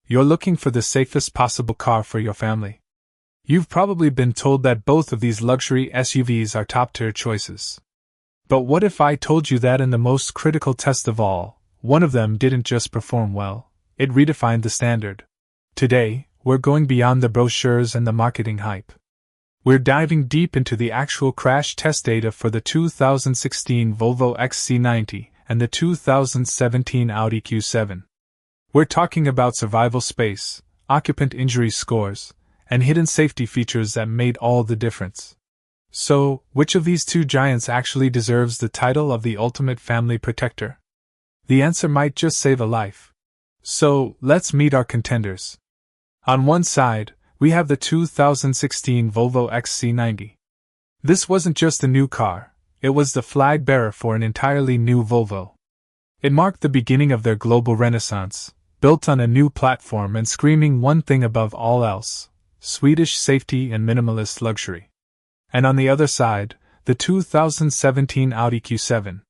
You're looking for the safest possible car for your family. You've probably been told that both of these luxury SUVs are top-tier choices. But what if I told you that in the most critical test of all, one of them didn't just perform well, it redefined the standard? Today, we're going beyond the brochures and the marketing hype. We're diving deep into the actual crash test data for the 2016 Volvo XC90 and the 2017 Audi Q7. We're talking about survival space, occupant injury scores, and hidden safety features that made all the difference. So, which of these two giants actually deserves the title of the ultimate family protector? The answer might just save a life. So, let's meet our contenders. On one side, we have the 2016 Volvo XC90. This wasn't just a new car, it was the flag bearer for an entirely new Volvo. It marked the beginning of their global renaissance, built on a new platform and screaming one thing above all else: Swedish safety and minimalist luxury. And on the other side, the 2017 Audi Q7.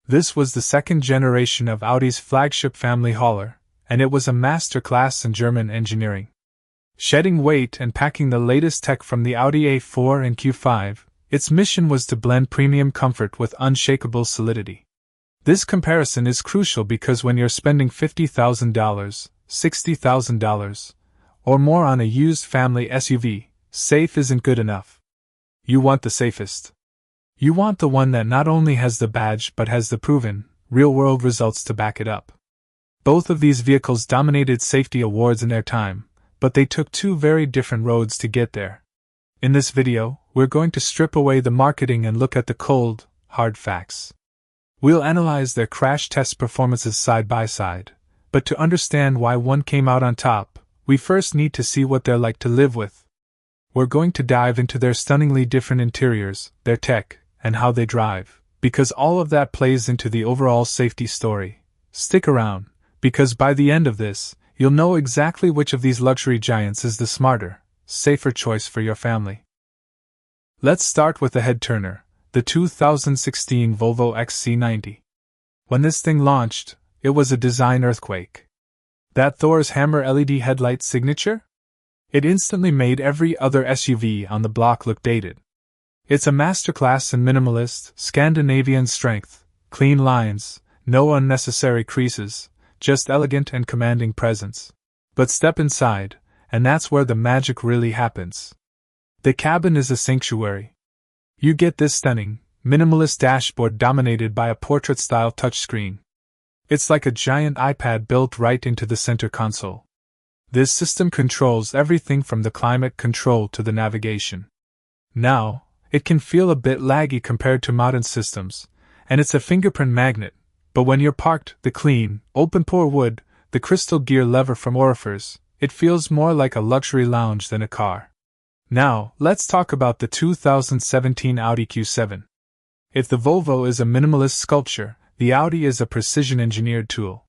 This was the second generation of Audi's flagship family hauler, and it was a masterclass in German engineering. Shedding weight and packing the latest tech from the Audi A4 and Q5, its mission was to blend premium comfort with unshakable solidity. This comparison is crucial because when you're spending $50,000, $60,000, or more on a used family SUV, safe isn't good enough. You want the safest. You want the one that not only has the badge but has the proven, real-world results to back it up. Both of these vehicles dominated safety awards in their time, but they took two very different roads to get there. In this video, we're going to strip away the marketing and look at the cold, hard facts. We'll analyze their crash test performances side by side, but to understand why one came out on top, we first need to see what they're like to live with. We're going to dive into their stunningly different interiors, their tech, and how they drive, because all of that plays into the overall safety story. Stick around, because by the end of this, you'll know exactly which of these luxury giants is the smarter, safer choice for your family. Let's start with the head-turner, the 2016 Volvo XC90. When this thing launched, it was a design earthquake. That Thor's hammer LED headlight signature? It instantly made every other SUV on the block look dated. It's a masterclass in minimalist, Scandinavian strength, clean lines, no unnecessary creases, just elegant and commanding presence. But step inside, and that's where the magic really happens. The cabin is a sanctuary. You get this stunning, minimalist dashboard dominated by a portrait-style touchscreen. It's like a giant iPad built right into the center console. This system controls everything from the climate control to the navigation. Now, it can feel a bit laggy compared to modern systems, and it's a fingerprint magnet. But when you're parked, the clean, open-pore wood, the crystal gear lever from Orifers, it feels more like a luxury lounge than a car. Now, let's talk about the 2017 Audi Q7. If the Volvo is a minimalist sculpture, the Audi is a precision-engineered tool.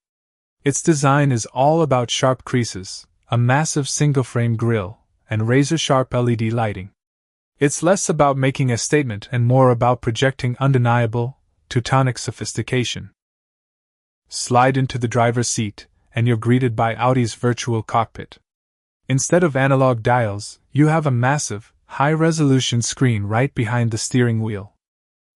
Its design is all about sharp creases, a massive single-frame grille, and razor-sharp LED lighting. It's less about making a statement and more about projecting undeniable, Teutonic sophistication. Slide into the driver's seat, and you're greeted by Audi's virtual cockpit. Instead of analog dials, you have a massive, high-resolution screen right behind the steering wheel.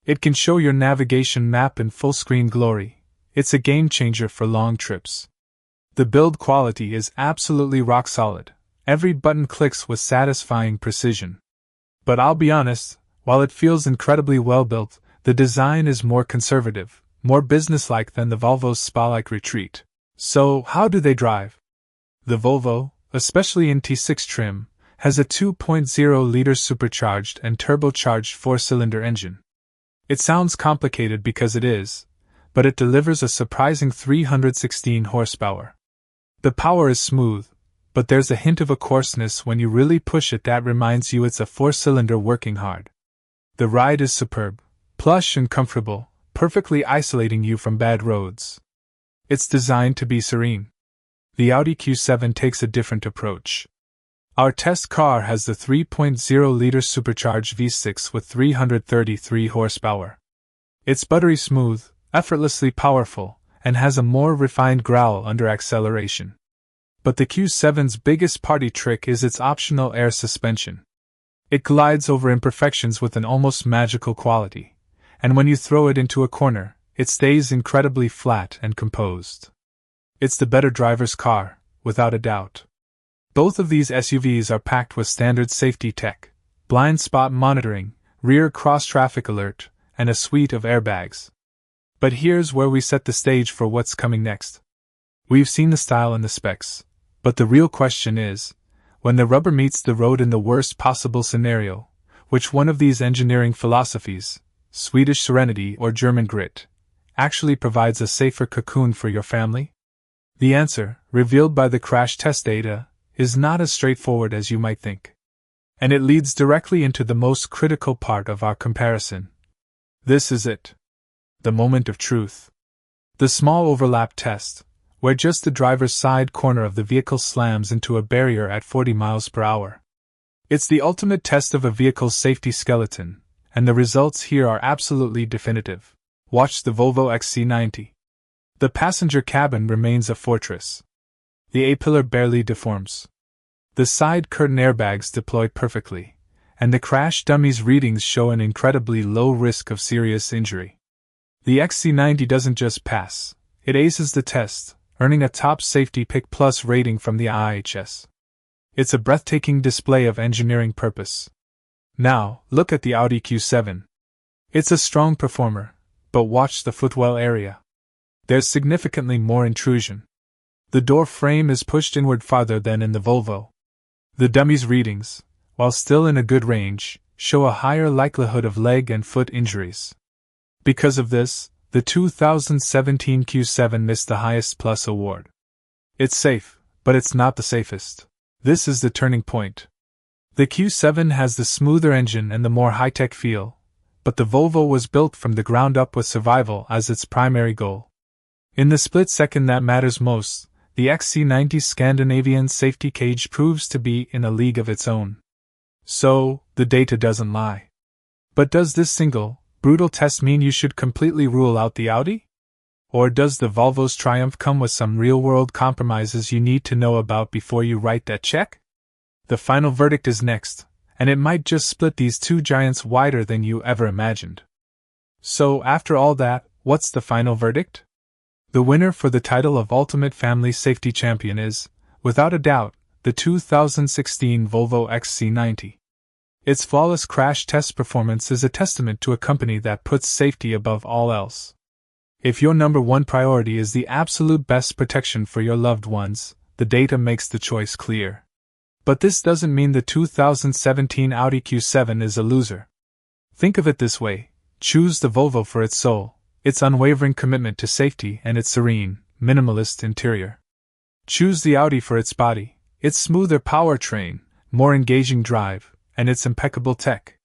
It can show your navigation map in full-screen glory. It's a game-changer for long trips. The build quality is absolutely rock-solid. Every button clicks with satisfying precision. But I'll be honest, while it feels incredibly well-built, the design is more conservative, more businesslike than the Volvo's spa-like retreat. So, how do they drive? The Volvo, especially in T6 trim, has a 2.0-liter supercharged and turbocharged four-cylinder engine. It sounds complicated because it is, but it delivers a surprising 316 horsepower. The power is smooth, but there's a hint of a coarseness when you really push it that reminds you it's a four-cylinder working hard. The ride is superb, plush and comfortable, perfectly isolating you from bad roads. It's designed to be serene. The Audi Q7 takes a different approach. Our test car has the 3.0-liter supercharged V6 with 333 horsepower. It's buttery smooth, effortlessly powerful, and has a more refined growl under acceleration. But the Q7's biggest party trick is its optional air suspension. It glides over imperfections with an almost magical quality, and when you throw it into a corner, it stays incredibly flat and composed. It's the better driver's car, without a doubt. Both of these SUVs are packed with standard safety tech, blind spot monitoring, rear cross-traffic alert, and a suite of airbags. But here's where we set the stage for what's coming next. We've seen the style and the specs, but the real question is, when the rubber meets the road in the worst possible scenario, which one of these engineering philosophies, Swedish serenity or German grit, actually provides a safer cocoon for your family? The answer, revealed by the crash test data, is not as straightforward as you might think. And it leads directly into the most critical part of our comparison. This is it. The moment of truth. The small overlap test, where just the driver's side corner of the vehicle slams into a barrier at 40 miles per hour. It's the ultimate test of a vehicle's safety skeleton, and the results here are absolutely definitive. Watch the Volvo XC90. The passenger cabin remains a fortress. The A-pillar barely deforms. The side curtain airbags deploy perfectly, and the crash dummy's readings show an incredibly low risk of serious injury. The XC90 doesn't just pass, it aces the test, earning a top Safety Pick Plus rating from the IHS. It's a breathtaking display of engineering purpose. Now, look at the Audi Q7. It's a strong performer, but watch the footwell area. There's significantly more intrusion. The door frame is pushed inward farther than in the Volvo. The dummy's readings, while still in a good range, show a higher likelihood of leg and foot injuries. Because of this, the 2017 Q7 missed the highest Plus award. It's safe, but it's not the safest. This is the turning point. The Q7 has the smoother engine and the more high-tech feel, but the Volvo was built from the ground up with survival as its primary goal. In the split second that matters most, the XC90's Scandinavian safety cage proves to be in a league of its own. So, the data doesn't lie. But does this single, brutal test mean you should completely rule out the Audi? Or does the Volvo's triumph come with some real-world compromises you need to know about before you write that check? The final verdict is next, and it might just split these two giants wider than you ever imagined. So, after all that, what's the final verdict? The winner for the title of Ultimate Family Safety Champion is, without a doubt, the 2016 Volvo XC90. Its flawless crash test performance is a testament to a company that puts safety above all else. If your number one priority is the absolute best protection for your loved ones, the data makes the choice clear. But this doesn't mean the 2017 Audi Q7 is a loser. Think of it this way: choose the Volvo for its soul, its unwavering commitment to safety, and its serene, minimalist interior. Choose the Audi for its body, its smoother powertrain, more engaging drive, and its impeccable tech.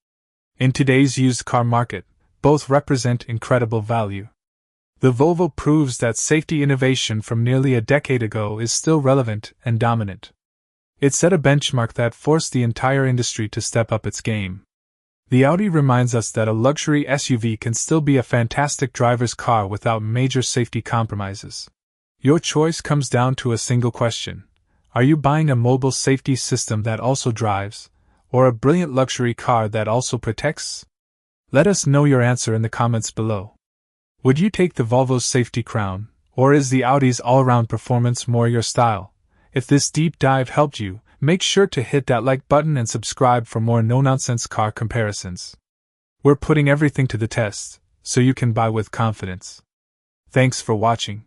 In today's used car market, both represent incredible value. The Volvo proves that safety innovation from nearly a decade ago is still relevant and dominant. It set a benchmark that forced the entire industry to step up its game. The Audi reminds us that a luxury SUV can still be a fantastic driver's car without major safety compromises. Your choice comes down to a single question: are you buying a mobile safety system that also drives, or a brilliant luxury car that also protects? Let us know your answer in the comments below. Would you take the Volvo's safety crown, or is the Audi's all-around performance more your style? If this deep dive helped you, make sure to hit that like button and subscribe for more no-nonsense car comparisons. We're putting everything to the test, so you can buy with confidence. Thanks for watching.